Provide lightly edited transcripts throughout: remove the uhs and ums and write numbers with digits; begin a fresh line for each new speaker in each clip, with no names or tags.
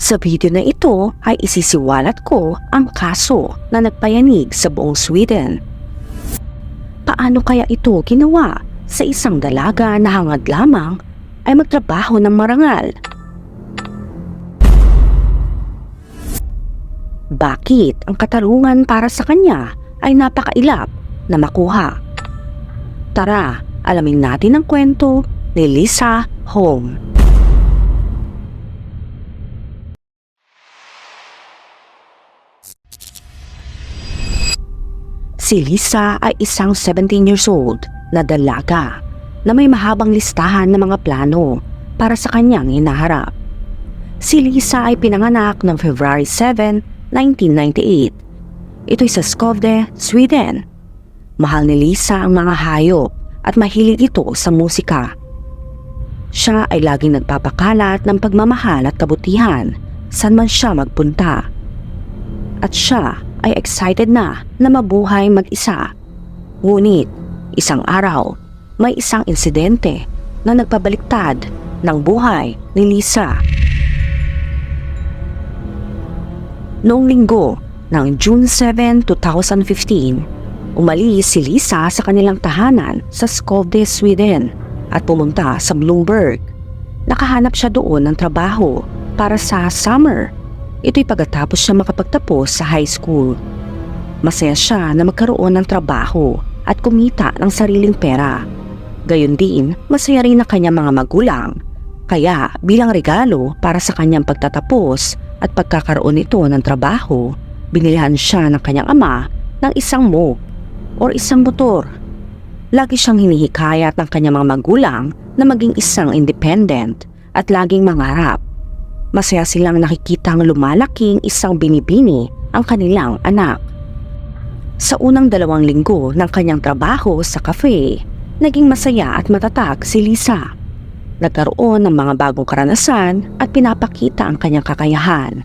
Sa video na ito ay isisiwalat ko ang kaso na nagpayanig sa buong Sweden. Paano kaya ito ginawa sa isang dalaga na hangad lamang ay magtrabaho ng marangal? Bakit ang katarungan para sa kanya ay napakailap na makuha? Tara, alamin natin ang kwento ni Lisa Home. Si Lisa ay isang 17 years old na dalaga na may mahabang listahan ng mga plano para sa kanyang hinaharap. Si Lisa ay pinanganak ng February 7, 1998. Ito'y sa Skövde, Sweden. Mahal ni Lisa ang mga hayop at mahilig ito sa musika. Siya ay laging nagpapakalat ng pagmamahal at kabutihan saan man siya magpunta. At siya ay excited na mabuhay mag-isa. Ngunit, isang araw, may isang insidente na nagpabaliktad ng buhay ni Lisa. Noong linggo ng June 7, 2015, umalis si Lisa sa kanilang tahanan sa Skövde, Sweden at pumunta sa Bloomberg. Nakahanap siya doon ng trabaho para sa summer. Ito'y pagkatapos siya makapagtapos sa high school. Masaya siya na magkaroon ng trabaho at kumita ng sariling pera. Gayon din, masaya rin ang kanyang mga magulang. Kaya bilang regalo para sa kanyang pagtatapos at pagkakaroon nito ng trabaho, binilihan siya ng kanyang ama ng isang mope o isang motor. Lagi siyang hinihikayat ng kanyang mga magulang na maging isang independent at laging mangarap. Masaya silang nakikitang lumalaking isang binibini ang kanilang anak. Sa unang 2 linggo ng kanyang trabaho sa cafe, naging masaya at matatag si Lisa. Nagkaroon ng mga bagong karanasan at pinapakita ang kanyang kakayahan.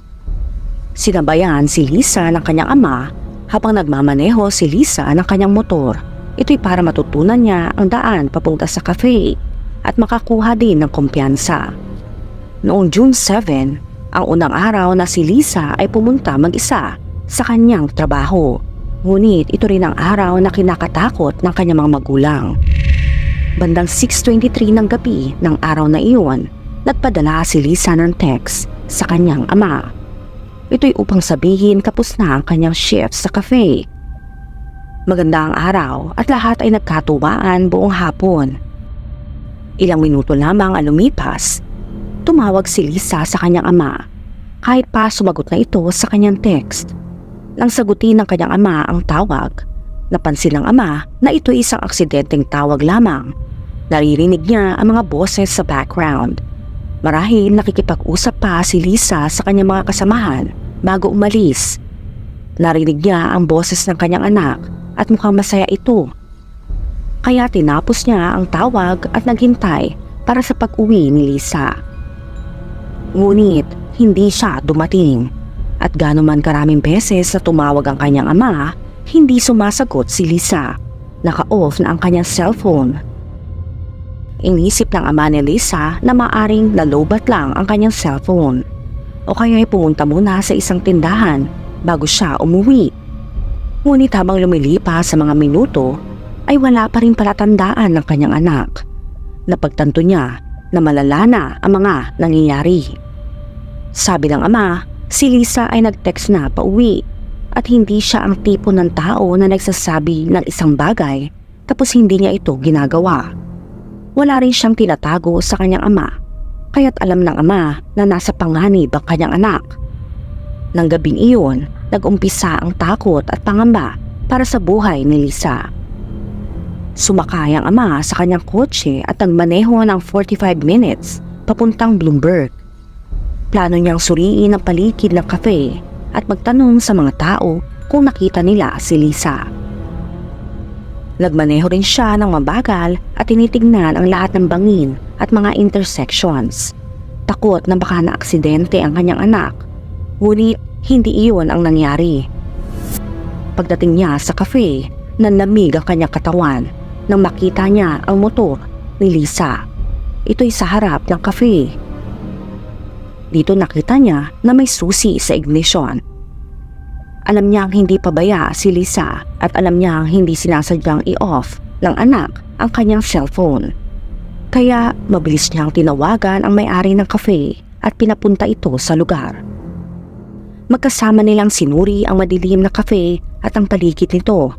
Sinabayan si Lisa ng kanyang ama habang nagmamaneho si Lisa ng kanyang motor. Ito'y para matutunan niya ang daan papunta sa cafe at makakuha din ng kumpiyansa. Noong June 7, ang unang araw na si Lisa ay pumunta mag-isa sa kanyang trabaho. Ngunit ito rin ang araw na kinakatakot ng kanyang mga magulang. Bandang 6:23 ng gabi ng araw na iyon, nagpadala si Lisa ng text sa kanyang ama. Ito'y upang sabihin kapos na ang kanyang shift sa cafe. Maganda ang araw at lahat ay nagkatuwaan buong hapon. Ilang minuto lamang ang lumipas, tumawag si Lisa sa kanyang ama. Kahit pa sumagot na ito sa kanyang text. Nang sagutin ng kanyang ama ang tawag, napansin ng ama na ito isang aksidenteng tawag lamang. Naririnig niya ang mga boses sa background. Marahil nakikipag-usap pa si Lisa sa kanyang mga kasamahan bago umalis. Narinig niya ang boses ng kanyang anak at mukhang masaya ito. Kaya tinapos niya ang tawag at naghintay para sa pag-uwi ni Lisa. Ngunit hindi siya dumating at gaano man karaming beses na tumawag ang kanyang ama, hindi sumasagot si Lisa. Naka-off na ang kanyang cellphone. Inisip ng ama ni Lisa na maaring nalobat lang ang kanyang cellphone o kaya ay pumunta muna sa isang tindahan bago siya umuwi. Ngunit habang lumilipas sa mga minuto ay wala pa rin palatandaan ng kanyang anak. Napagtanto niya na malala na ang mga nangyayari. Sabi ng ama, si Lisa ay nag-text na pauwi at hindi siya ang tipo ng tao na nagsasabi ng isang bagay tapos hindi niya ito ginagawa. Wala rin siyang tinatago sa kanyang ama, kaya't alam ng ama na nasa panganib ang kanyang anak. Nang gabing iyon, nag-umpisa ang takot at pangamba para sa buhay ni Lisa. Sumakay ang ama sa kanyang kotse at nagmaneho ng 45 minutes papuntang Bloomberg. Plano niyang suriin ang paligid ng cafe at magtanong sa mga tao kung nakita nila si Lisa. Nagmaneho rin siya ng mabagal at tinitignan ang lahat ng bangin at mga intersections. Takot na baka na-aksidente ang kanyang anak. Ngunit hindi iyon ang nangyari. Pagdating niya sa cafe, nanlamig ang kanyang katawan nang makita niya ang motor ni Lisa. Ito'y sa harap ng cafe. Dito nakita niya na may susi sa ignition. Alam niyang hindi pabaya si Lisa at alam niyang hindi sinasadyang i-off ng anak ang kanyang cellphone. Kaya mabilis niyang tinawagan ang may-ari ng cafe at pinapunta ito sa lugar. Magkasama nilang sinuri ang madilim na cafe at ang paligid nito.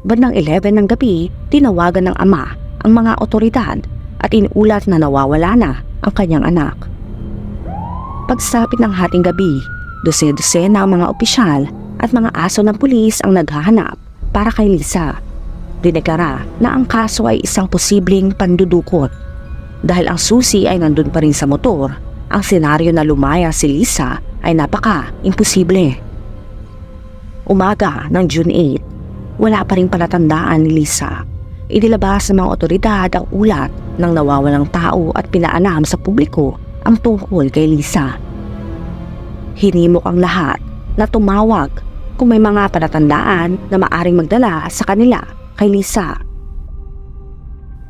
Bandang 11 ng gabi, tinawagan ng ama ang mga otoridad at inulat na nawawala na ang kanyang anak. Pagsapit ng hating gabi, dose-dose na ang mga opisyal at mga aso ng pulis ang naghahanap para kay Lisa. Dineklara na ang kaso ay isang posibleng pandudukot. Dahil ang susi ay nandun pa rin sa motor, ang senaryo na lumaya si Lisa ay napaka-imposible. Umaga ng June 8, wala pa rin palatandaan ni Lisa. Inilabas ng mga otoridad ang ulat ng nawawalang tao at pinaalam sa publiko ang tungkol kay Lisa. Hinimok ang lahat na tumawag kung may mga palatandaan na maaring magdala sa kanila kay Lisa.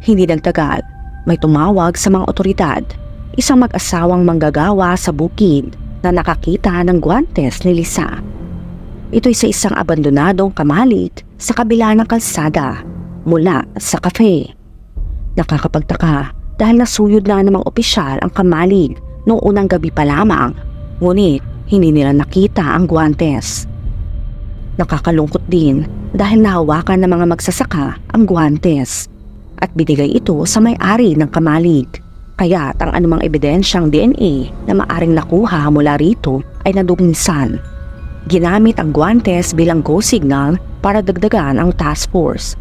Hindi nagtagal, may tumawag sa mga otoridad, isang mag-asawang manggagawa sa bukid na nakakita ng guwantes ni Lisa. Ito'y sa isang abandonadong kamalig sa kabila ng kalsada mula sa cafe. Nakakapagtaka dahil nasuyod na ng mga opisyal ang kamalig noong unang gabi pa lamang, ngunit hindi nila nakita ang guwantes. Nakakalungkot din dahil nahawakan ng mga magsasaka ang guwantes at binigay ito sa may-ari ng kamalig. Kaya't ang anumang ebidensyang DNA na maaring nakuha mula rito ay nadungisan. Ginamit ang guwantes bilang go signal para dagdagan ang task force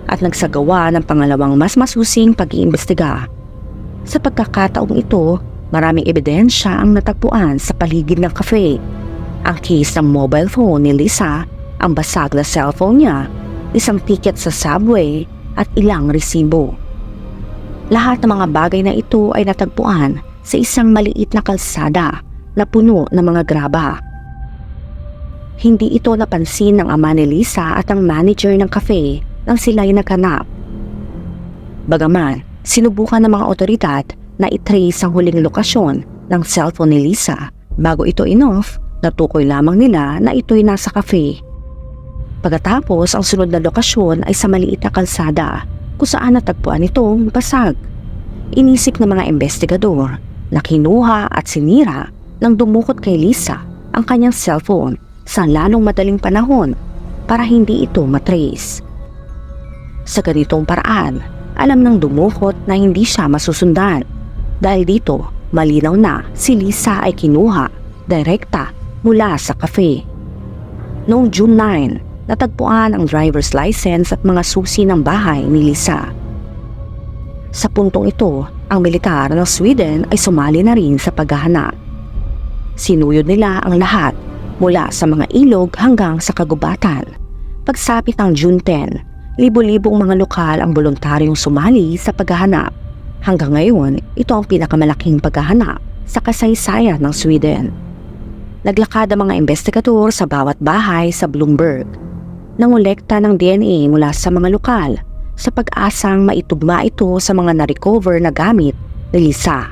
at nagsagawa ng pangalawang mas masusing pag-iimbestiga. Sa pagkakataong ito, maraming ebidensya ang natagpuan sa paligid ng cafe. Ang case ng mobile phone ni Lisa, ang basag na cellphone niya, isang ticket sa subway at ilang resibo. Lahat ng mga bagay na ito ay natagpuan sa isang maliit na kalsada na puno ng mga graba. Hindi ito napansin ng ama ni Lisa at ang manager ng cafe nang sila'y naghanap. Bagaman, sinubukan ng mga otoridad na i-trace ang huling lokasyon ng cellphone ni Lisa bago ito in-off, natukoy lamang nila na ito'y nasa cafe. Pagkatapos, ang sunod na lokasyon ay sa maliit na kalsada kung saan natagpuan itong basag. Inisip ng mga investigador na kinuha at sinira nang dumukot kay Lisa ang kanyang cellphone sa lalong madaling panahon para hindi ito matrace. Sa ganitong paraan, alam ng dumukot na hindi siya masusundan. Dahil dito, malinaw na si Lisa ay kinuha direkta mula sa cafe. Noong June 9, natagpuan ang driver's license at mga susi ng bahay ni Lisa. Sa puntong ito, ang militar ng Sweden ay sumali na rin sa paghahanap. Sinuyod nila ang lahat mula sa mga ilog hanggang sa kagubatan. Pagsapit ng June 10, libo-libong mga lokal ang voluntaryong sumali sa paghahanap. Hanggang ngayon, ito ang pinakamalaking paghahanap sa kasaysayan ng Sweden. Naglakad ang mga investigador sa bawat bahay sa Bloomberg. Nangolekta ng DNA mula sa mga lokal sa pag-asang maitugma ito sa mga na-recover na gamit ni Lisa.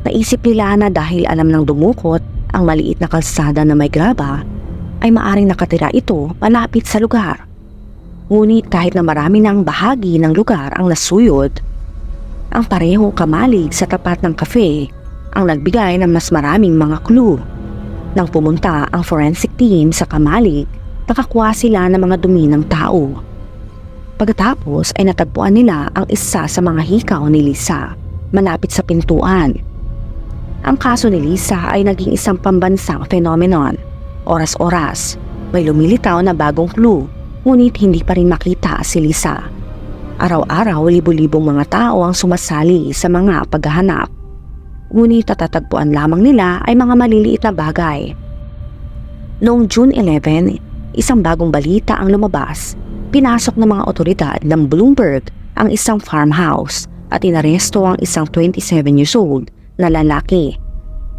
Naisip nila na dahil alam ng dumukot ang maliit na kalsada na may graba, ay maaring nakatira ito malapit sa lugar. Ngunit kahit na marami ng bahagi ng lugar ang nasuyod, ang parehong kamalig sa tapat ng cafe ang nagbigay ng mas maraming mga clue. Nang pumunta ang forensic team sa kamalig, nakakuha sila ng mga dumi ng tao. Pagkatapos ay natagpuan nila ang isa sa mga hikaw ni Lisa malapit sa pintuan. Ang kaso ni Lisa ay naging isang pambansang phenomenon. Oras-oras, may lumilitaw na bagong clue, ngunit hindi pa rin makita si Lisa. Araw-araw, libo-libong mga tao ang sumasali sa mga paghahanap. Ngunit tatatagpuan lamang nila ay mga maliliit na bagay. Noong June 11, isang bagong balita ang lumabas. Pinasok ng mga otoridad ng Bloomberg ang isang farmhouse at inaresto ang isang 27 years old na lalaki,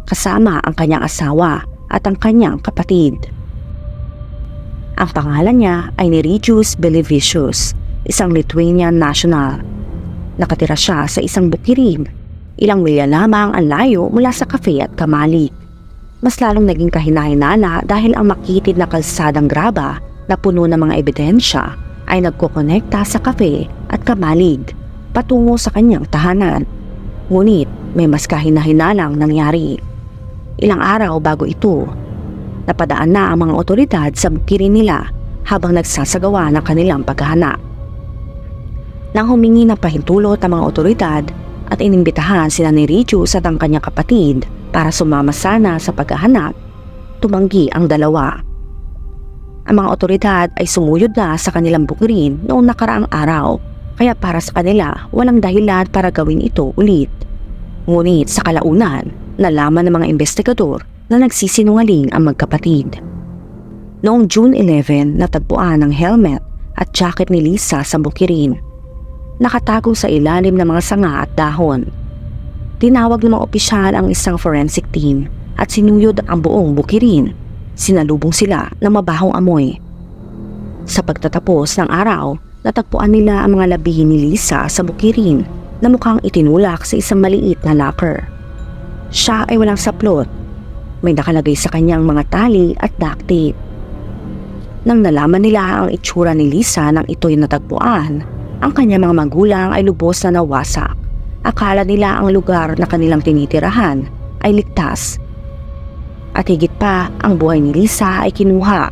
kasama ang kanyang asawa at ang kanyang kapatid. Ang pangalan niya ay ni Rydzius Belivicius, isang Lithuanian national. Nakatira siya sa isang bukirin Ilang milya lamang ang layo mula sa cafe at Kamalik. Mas lalong naging kahinahinala dahil ang makitid na kalsadang graba na puno ng mga ebidensya ay nagkokonekta sa cafe at Kamalig patungo sa kanyang tahanan. Ngunit may mas kahinahinalang nangyari. Ilang araw bago ito, napadaan na ang mga otoridad sa bukirin nila habang nagsasagawa ng kanilang paghahanap. Nang humingi ng pahintulot ang mga otoridad at inimbitahan sila ni Regius at ang kanyang kapatid para sumama sana sa paghahanap, tumanggi ang dalawa. Ang mga otoridad ay sumuyod na sa kanilang bukirin noong nakaraang araw, kaya para sa kanila walang dahilan para gawin ito ulit. Ngunit sa kalaunan, nalaman ng mga investigador na nagsisinungaling ang magkapatid. Noong June 11, natagpuan ang helmet at jacket ni Lisa sa bukirin. Nakatago sa ilalim ng mga sanga at dahon. Tinawag ng mga opisyal ang isang forensic team at sinuyod ang buong bukirin. Sinalubong sila ng mabahong amoy. Sa pagtatapos ng araw, natagpuan nila ang mga labi ni Lisa sa bukirin na mukhang itinulak sa isang maliit na locker. Siya ay walang saplot. May nakalagay sa kanyang mga tali at duct tape. Nang nalaman nila ang itsura ni Lisa nang ito'y natagpuan, ang kanyang mga magulang ay lubos na nawasak. Akala nila ang lugar na kanilang tinitirahan ay ligtas. At higit pa, ang buhay ni Lisa ay kinuha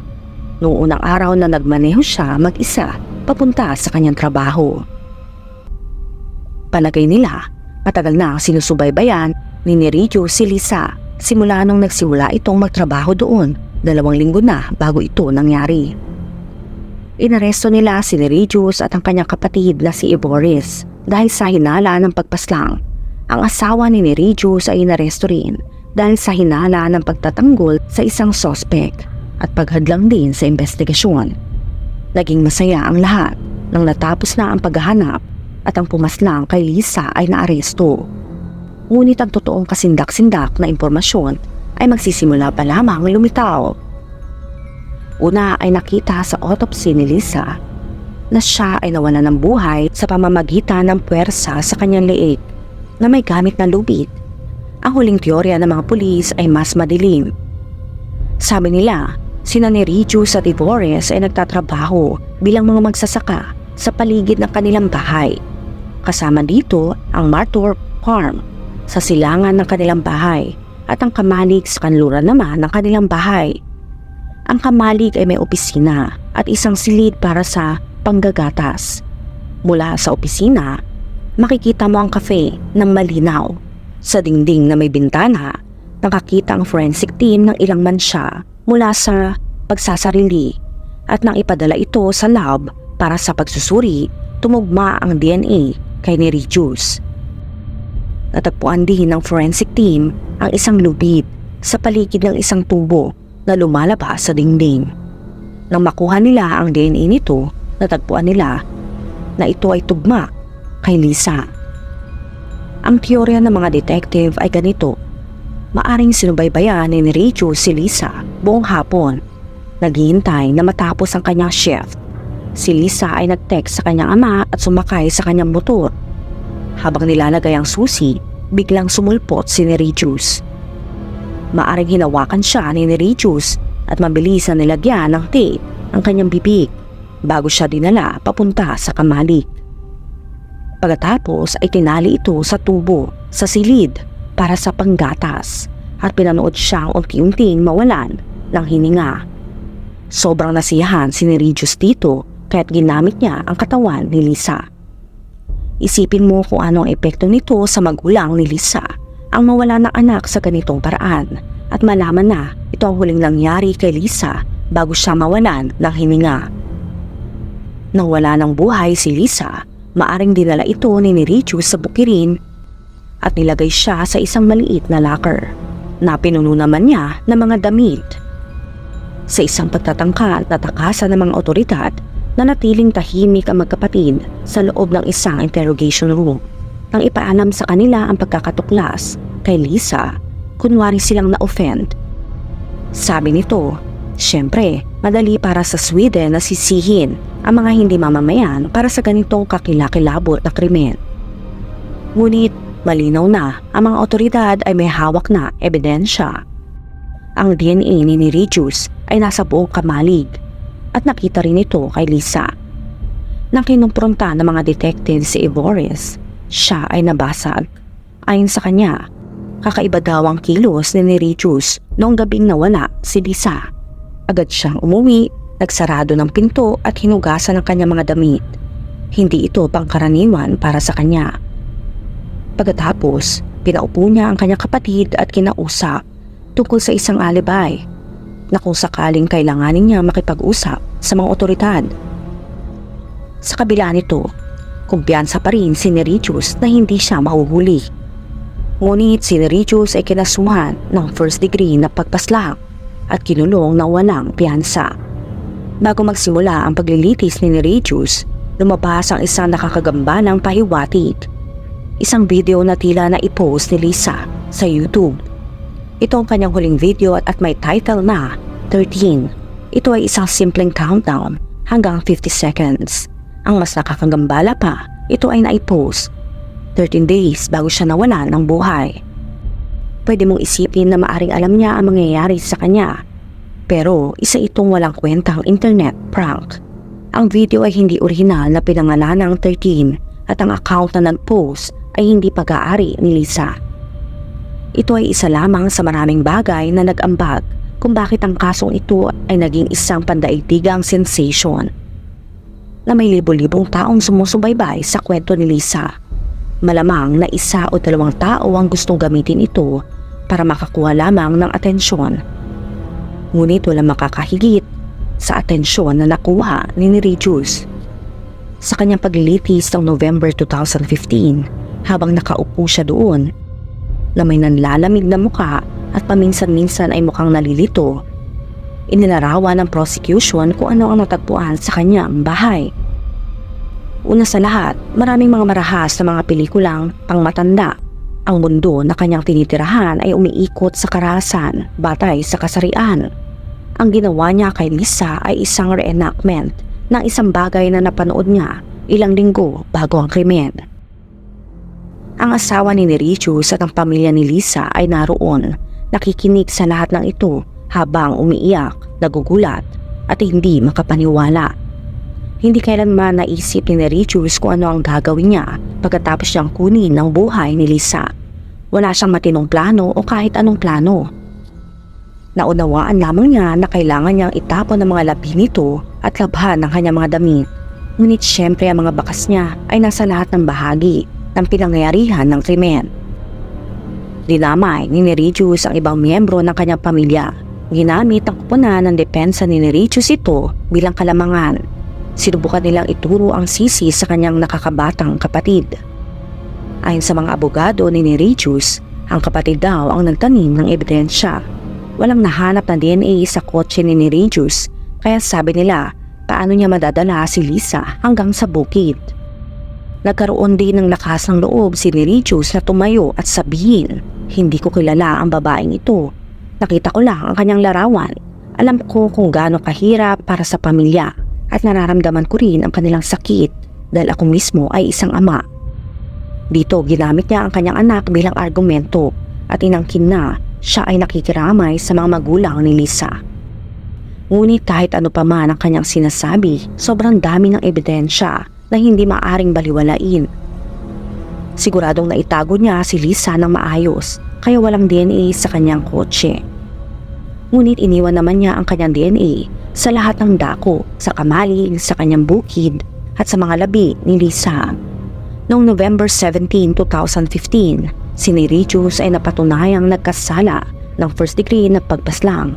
noong unang araw na nagmaneho siya mag-isa papunta sa kanyang trabaho. Palagay nila, matagal na sinusubaybayan ni Regius si Lisa simula nung nagsimula itong magtrabaho doon 2 linggo na bago ito nangyari. Inaresto nila si Regius at ang kanyang kapatid na si Boris dahil sa hinala ng pagpaslang. Ang asawa ni Regius ay inaresto rin dahil sa hinala ng pagtatanggol sa isang sospek at paghadlang din sa investigasyon. Naging masaya ang lahat nang natapos na ang paghahanap at ang pumaslang kay Lisa ay naaresto. Ngunit ang totoong kasindak-sindak na impormasyon ay magsisimula pa lamang lumitaw. Una ay nakita sa autopsy ni Lisa na siya ay nawalan ng buhay sa pamamagitan ng puwersa sa kanyang leeg na may gamit na lubid. Ang huling teorya ng mga pulis ay mas madilim. Sabi nila, sina ni Regius at Boris ay nagtatrabaho bilang mga magsasaka sa paligid ng kanilang bahay. Kasama dito ang Martor Farm sa silangan ng kanilang bahay at ang Kamalig sa kanluran naman ng kanilang bahay. Ang Kamalig ay may opisina at isang silid para sa panggagatas. Mula sa opisina, makikita mo ang cafe ng malinaw. Sa dingding na may bintana, nakakita ang forensic team ng ilang mansya mula sa pagsasarili at nang ipadala ito sa lab para sa pagsusuri, tumugma ang DNA kay ni Regius. Natagpuan din ng forensic team ang isang lubid sa paligid ng isang tubo na lumalabas sa dingding. Nang makuha nila ang DNA nito, natagpuan nila na ito ay tugma kay Lisa. Ang teorya ng mga detective ay ganito. Maaring sinubaybayan ni Regius si Lisa buong hapon. Naghihintay na matapos ang kanyang shift. Si Lisa ay nag-text sa kanyang ama at sumakay sa kanyang motor. Habang nilalagay ang susi, biglang sumulpot si Regius. Maaring hinawakan siya ni Regius at mabilis na nilagyan ng tape ang kanyang bibig bago siya dinala papunta sa Kamalig. Pagkatapos ay tinali ito sa tubo sa silid para sa panggatas at pinanood siyang unti-unting mawalan ng hininga. Sobrang nasiyahan si Regius dito kaya't ginamit niya ang katawan ni Lisa. Isipin mo kung ano ang epekto nito sa magulang ni Lisa ang mawala ng anak sa ganitong paraan at malaman na ito ang huling nangyari kay Lisa bago siya mawalan ng hininga. Nang wala ng buhay si Lisa, maaring dinala ito ni Regius sa bukirin at nilagay siya sa isang maliit na locker na pinuno naman niya ng mga damit. Sa isang pagtatangka at natakasan ng mga otoridad, nanatiling tahimik ang magkapatid sa loob ng isang interrogation room. Nang ipaalam sa kanila ang pagkakatuklas kay Lisa, kunwari silang na-offend. Sabi nito, siyempre, madali para sa Sweden na sisihin ang mga hindi mamamayan para sa ganitong kakilakilabot na krimen. Ngunit Malinaw na ang mga otoridad ay may hawak na ebidensya. Ang DNA ni Regis ay nasa buong kamalig at nakita rin ito kay Lisa. Nang kinumpronta ng mga detective si Ivores, siya ay nabasag. Ayon sa kanya, kakaiba daw ang kilos ni Regis noong gabing nawala si Lisa. Agad siyang umuwi, nagsarado ng pinto at hinugasan ang kanyang mga damit. Hindi ito pangkaraniwan para sa kanya. Pagkatapos, pinaupo niya ang kanyang kapatid at kinausap tungkol sa isang alibay na kung sakaling kailanganin niya makipag-usap sa mga otoridad. Sa kabila nito, kumpiyansa pa rin si Regis na hindi siya mahuhuli. Ngunit si Regis ay kinasuhan ng first degree na pagpaslang at kinulong na walang piyansa. Bago magsimula ang paglilitis ni Regis, lumabas ang isang nakakagambalang pahiwatig. Isang video na tila na i-post ni Lisa sa YouTube. Ito ang kanyang huling video at may title na 13. Ito ay isang simpleng countdown hanggang 50 seconds. Ang mas nakakagambala pa, ito ay na-i-post 13 days bago siya nawala ng buhay. Pwede mong isipin na maaring alam niya ang mangyayari sa kanya. Pero isa itong walang kwentang internet prank. Ang video ay hindi orihinal na pinangalan ng 13 at ang account na nag-post ay hindi pag-aari ni Lisa. Ito ay isa lamang sa maraming bagay na nag-ambag kung bakit ang kasong ito ay naging isang pandaigdigang sensation. Na may libo-libong taong sumusubaybay sa kwento ni Lisa. Malamang na isa o dalawang tao ang gustong gamitin ito para makakuha lamang ng atensyon. Ngunit walang makakahigit sa atensyon na nakuha ni Regis. Sa kanyang paglilitis noong November 2015, habang nakaupo siya doon, na may nanlalamig na muka at paminsan-minsan ay mukhang nalilito, inilarawan ng prosecution kung ano ang natagpuan sa kanyang bahay. Una sa lahat, maraming mga marahas na mga pelikulang pangmatanda. Ang mundo na kanyang tinitirahan ay umiikot sa karahasan batay sa kasarian. Ang ginawa niya kay Lisa ay isang reenactment ng isang bagay na napanood niya ilang linggo bago ang krimen. Ang asawa ni Regis at ang pamilya ni Lisa ay naroon, nakikinig sa lahat ng ito habang umiiyak, nagugulat at hindi makapaniwala. Hindi kailanman naisip ni Regis kung ano ang gagawin niya pagkatapos siyang kunin ng buhay ni Lisa. Wala siyang matinong plano o kahit anong plano. Naunawaan lamang niya na kailangan niyang itapon ang mga labi nito at labhan ng kanyang mga damit. Ngunit syempre ang mga bakas niya ay nasa lahat ng bahagi ng pinangyarihan ng krimen. Dinamay ni Regis ang ibang miyembro ng kanyang pamilya. Ginamit ang kupunan ng depensa ni Regis ito bilang kalamangan. Sinubukan nilang ituro ang sisi sa kanyang nakakabatang kapatid. Ayon sa mga abogado ni Regis, ang kapatid daw ang nagtanim ng ebidensya. Walang nahanap na DNA sa kotse ni Regis, kaya sabi nila paano niya madadala si Lisa hanggang sa bukid. Nagkaroon din ng lakas ng loob si Regis na tumayo at sabihin, "Hindi ko kilala ang babaeng ito. Nakita ko lang ang kanyang larawan. Alam ko kung gaano kahirap para sa pamilya at nararamdaman ko rin ang kanilang sakit dahil ako mismo ay isang ama." Dito ginamit niya ang kanyang anak bilang argumento at inangkin na siya ay nakikiramay sa mga magulang ni Lisa. Ngunit kahit ano pa man ang kanyang sinasabi, sobrang dami ng ebidensya na hindi maaring baliwalain. Siguradong naitago niya si Lisa ng maayos kaya walang DNA sa kanyang kotse. Ngunit iniwan naman niya ang kanyang DNA sa lahat ng dako, sa kamalig, sa kanyang bukid at sa mga labi ni Lisa. Noong November 17, 2015, si Regis ay napatunayang nagkasala ng first degree na pagpaslang.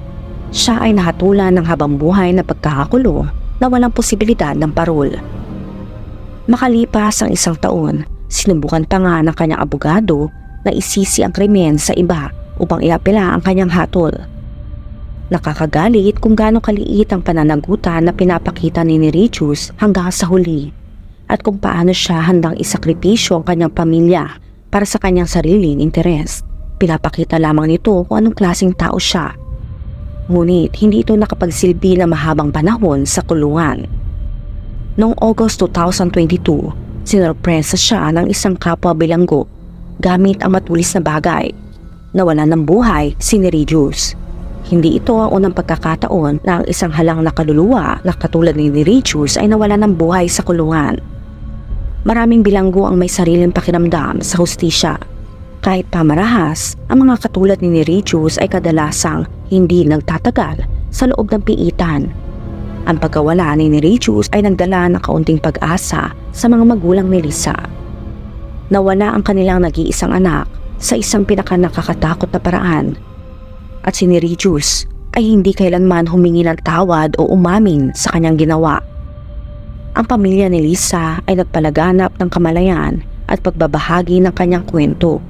Siya ay nahatulan ng habang buhay na pagkakakulong na walang posibilidad ng parol. Makalipas ang isang taon, sinubukan pa nga ng kanyang abogado na isisi ang krimen sa iba upang iapela ang kanyang hatol. Nakakagalit kung gaano kaliit ang pananagutan na pinapakita ni Regis hanggang sa huli at kung paano siya handang isakripisyo ang kanyang pamilya para sa kanyang sariling interes. Pinapakita lamang nito kung anong klaseng tao siya. Ngunit hindi ito nakapagsilbi na mahabang panahon sa kulungan. Noong August 2022, sinurpresa siya ng isang kapwa bilanggo gamit ang matulis na bagay. Nawala ng buhay si Neregius. Hindi ito ang unang pagkakataon na ang isang halang na kaluluwa na katulad ni Neregius ay nawala ng buhay sa kulungan. Maraming bilanggo ang may sariling pakiramdam sa hustisya. Kahit pamarahas, ang mga katulad ni Neregius ay kadalasang hindi nagtatagal sa loob ng piitan. Ang pagkawala ni Neregius ay nagdala ng kaunting pag-asa sa mga magulang ni Lisa. Nawala ang kanilang nag-iisang anak sa isang pinakanakakatakot na paraan. At si Neregius ay hindi kailanman humingi ng tawad o umamin sa kanyang ginawa. Ang pamilya ni Lisa ay nagpalaganap ng kamalayan at pagbabahagi ng kanyang kwento.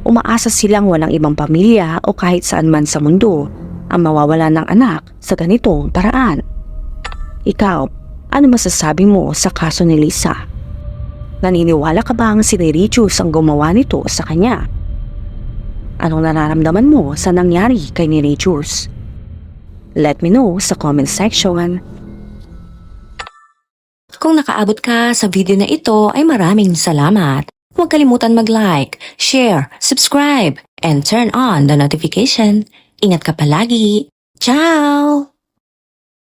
Umaasa silang walang ibang pamilya o kahit saan man sa mundo ang mawawala ng anak sa ganitong paraan. Ikaw, ano masasabi mo sa kaso ni Lisa? Naniniwala ka bang si Neregius ang gumawa nito sa kanya? Anong nararamdaman mo sa nangyari kay Neregius? Let me know sa comment section.
Kung nakaabot ka sa video na ito ay maraming salamat. Huwag kalimutan mag-like, share, subscribe, and turn on the notification. Ingat ka palagi. Ciao!